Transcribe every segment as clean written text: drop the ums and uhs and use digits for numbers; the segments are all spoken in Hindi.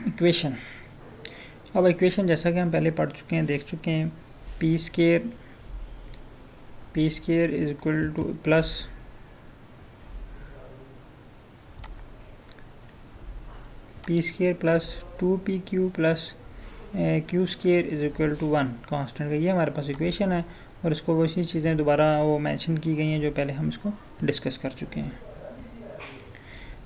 इक्वेशन। अब इक्वेशन जैसा कि हम पहले पढ़ चुके हैं, देख चुके हैं, P square is equal to plus P square plus 2pq plus Q square is equal to 1 constant का, ये हमारे पास इक्वेशन है। और इसको वैसी चीज़ें दोबारा वो मेंशन की गई हैं जो पहले हम इसको डिस्कस कर चुके हैं।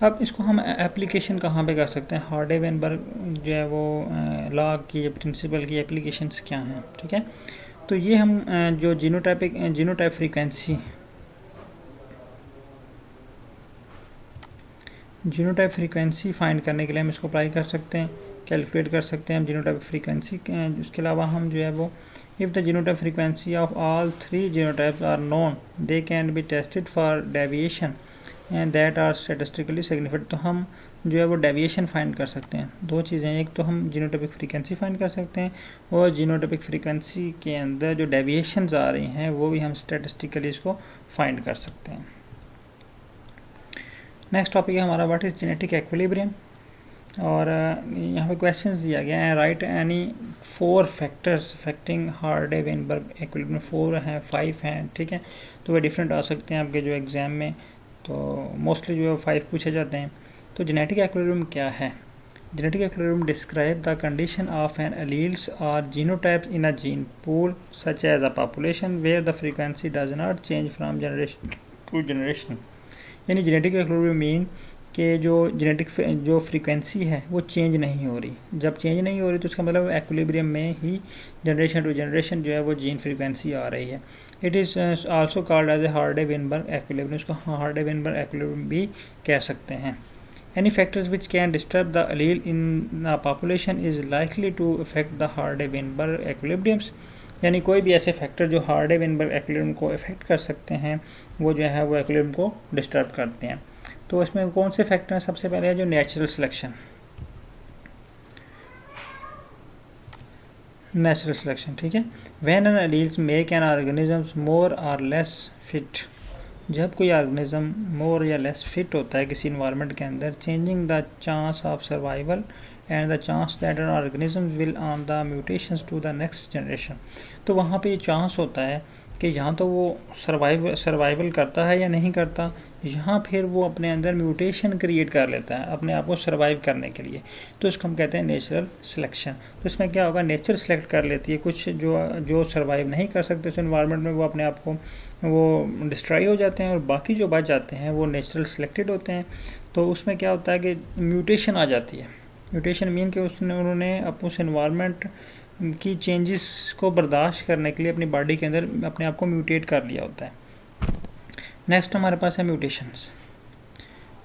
अब इसको हम एप्लीकेशन कहाँ पे कर सकते हैं, हार्डे-वेनबर्ग जो है वो लॉ की, प्रिंसिपल की एप्लीकेशंस क्या हैं, ठीक है। तो ये हम जो जीनोटाइप फ्रीक्वेंसी फाइंड करने के लिए हम इसको अप्लाई कर सकते हैं, कैलकुलेट कर सकते हैं हम जीनोटाइप फ्रीक्वेंसी। उसके अलावा हम जो है वो if the genotype frequency of all 3 genotypes are known they can be tested for deviation and that are statistically significant. तो हम जो है वो डेविएशन फाइंड कर सकते हैं। दो चीज़ें, एक तो हम जीनोटाइपिक फ्रीक्वेंसी फाइंड कर सकते हैं और जीनोटाइपिक फ्रीक्वेंसी के अंदर जो डेविएशंस आ रही हैं वो भी हम स्टैटिस्टिकली इसको फाइंड कर सकते हैं। नेक्स्ट टॉपिक है हमारा व्हाट इज़ जेनेटिक इक्विलिब्रियम। और यहाँ पे क्वेश्चंस दिया गया है, right any 4 factors affecting Hardy-Weinberg equilibrium. 4 हैं, 5 हैं, ठीक है। तो वे डिफरेंट आ सकते हैं आपके जो एग्ज़ाम में, तो मोस्टली जो है 5 पूछे जाते हैं। तो जेनेटिक इक्विलिब्रियम क्या है? Genetic equilibrium describe the condition of an alleles और genotypes in a gene pool such as a population where the frequency does not change from generation to generation. यानी जेनेटिक इक्विलिब्रियम मीन कि जो फ्रीक्वेंसी है वो चेंज नहीं हो रही। जब चेंज नहीं हो रही तो इसका मतलब इक्विलिब्रियम में ही जनरेशन टू जनरेशन जो है वो जीन फ्रीक्वेंसी आ रही है। It is also called as a Hardy Weinberg equilibrium. इसको हार्डे-वेनबर्ग इक्विलिब्रियम भी कह सकते हैं। Any factors which can disturb the allele in the population is likely to affect the Hardy Weinberg equilibriums. यानी कोई भी ऐसे फैक्टर जो हार्डे-वेनबर्ग इक्विलिब्रियम को अफेक्ट कर सकते हैं वो जो है वो इक्विलिब्रियम को डिस्टर्ब करते हैं। तो इसमें कौन से फैक्टर हैं? सबसे पहले है जो नेचुरल सिलेक्शन। ठीक है। When an alleles make an organisms more और लेस फिट। जब कोई ऑर्गेनिज्म मोर या लेस फिट होता है किसी इन्वायरमेंट के अंदर, changing the chance of survival and the chance that an organism will on the mutations to the next generation. तो वहाँ पे ये चांस होता है कि यहाँ तो वो सर्वाइवल करता है या नहीं करता, यहाँ फिर वो अपने अंदर म्यूटेशन क्रिएट कर लेता है अपने आप को सर्वाइव करने के लिए। तो इसको हम कहते हैं नेचुरल सिलेक्शन। तो इसमें क्या होगा, नेचर सेलेक्ट कर लेती है कुछ जो सर्वाइव नहीं कर सकते उस एनवायरनमेंट में, वो अपने आप को वो डिस्ट्रॉय हो जाते हैं, और बाकी जो बच जाते हैं वो नेचुरल सिलेक्टेड होते हैं। तो उसमें क्या होता है कि म्यूटेशन आ जाती है। म्यूटेशन मीन कि उन्होंने उस एनवायरनमेंट की चेंजेस को बर्दाश्त करने के लिए अपनी बॉडी के अंदर अपने आप को म्यूटेट कर लिया होता है। नेक्स्ट हमारे पास है mutations.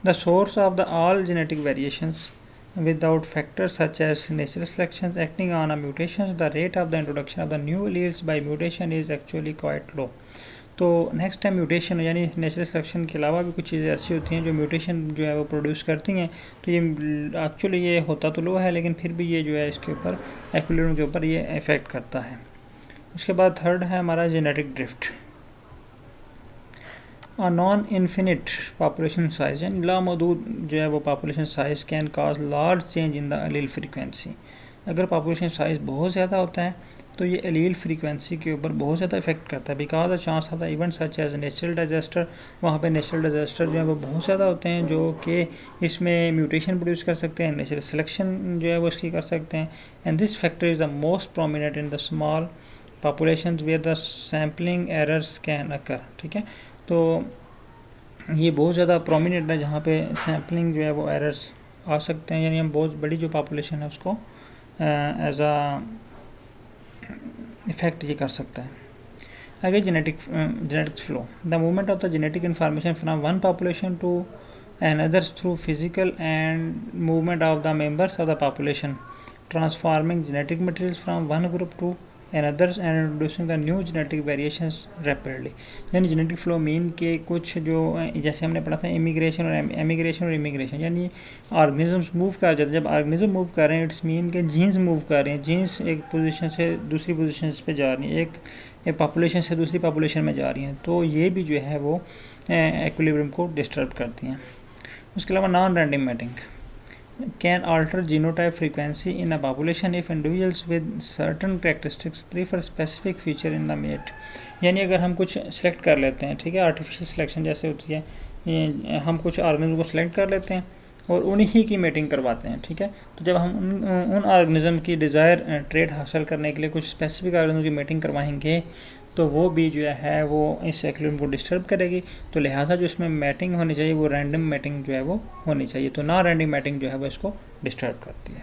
The source of the all genetic variations without factors such as natural selections acting on a mutations, the rate of the introduction of the new alleles by mutation is actually quite low. तो नेक्स्ट है म्यूटेशन, यानी नेचुरल सिलेक्शन के अलावा भी कुछ चीज़ें ऐसी होती हैं जो म्यूटेशन जो है वो प्रोड्यूस करती हैं। तो ये एक्चुअली ये होता तो लो है, लेकिन फिर भी ये जो है इसके ऊपर इक्विलिब्रियम के ऊपर ये इफेक्ट करता है। उसके बाद थर्ड है हमारा genetic drift. Non infinite population size, यानी लामहदूद जो है वो population size can cause large change in the allele frequency. अगर पॉपुलेशन साइज बहुत ज़्यादा होता है तो ये एलील फ्रीक्वेंसी के ऊपर बहुत ज़्यादा इफेक्ट करता है। Because the chance of the event such as natural disaster, वहाँ पे नेचुरल डिजास्टर जो है वो बहुत ज़्यादा होते हैं जो कि इसमें म्यूटेशन प्रोड्यूस कर सकते हैं, नेचुरल सिलेक्शन जो है वो इसकी कर सकते हैं। And this factor is the most prominent in the small population where the sampling errors can occur. ठीक है, तो ये बहुत ज़्यादा प्रोमिनेंट है जहाँ पे सैम्पलिंग जो है वो एरर्स आ सकते हैं, यानी हम बहुत बड़ी जो पॉपुलेशन है उसको एज आ इफेक्ट ये कर सकता है। आगे genetics flow, the movement of the genetic information from one population to another through physical and movement of the members of the population, transforming genetic materials from one group to another and introducing the new genetic variations rapidly। यानी जेनेटिक फ्लो मीन के कुछ जो जैसे हमने पढ़ा था इमिग्रेशन और इमिग्रेशन, यानी ऑर्गेनिजम्स मूव कर जाते हैं। जब ऑर्गेनिज्म मूव कर रहे हैं इट्स मीन के जीन्स मूव कर रहे हैं, जीन्स एक पोजीशन से दूसरी पोजीशन पे जा रही हैं, एक पॉपुलेशन से दूसरी पॉपुलेशन में जा रही हैं, तो ये भी जो है वो इक्विलिब्रियम को डिस्टर्ब करती हैं। उसके अलावा non random mating, can alter genotype frequency in a population if individuals with certain characteristics prefer specific feature in the mate। यानी अगर हम कुछ सेलेक्ट कर लेते हैं, ठीक है, आर्टिफिशियल सिलेक्शन जैसे होती है, हम कुछ ऑर्गेनिज्म को सिलेक्ट कर लेते हैं और उन्हीं की मेटिंग करवाते हैं, ठीक है। तो जब हम उन ऑर्गेनिज्म की डिज़ायर ट्रेड हासिल करने के लिए कुछ स्पेसिफिक ऑर्गेनिज्म की मेटिंग करवाएंगे तो वो भी जो है वो इस इक्विलिब्रियम को डिस्टर्ब करेगी। तो लिहाजा जो इसमें मैटिंग होनी चाहिए वो रैंडम मैटिंग जो है वो होनी चाहिए। तो ना रैंडम मैटिंग जो है वो इसको डिस्टर्ब करती है।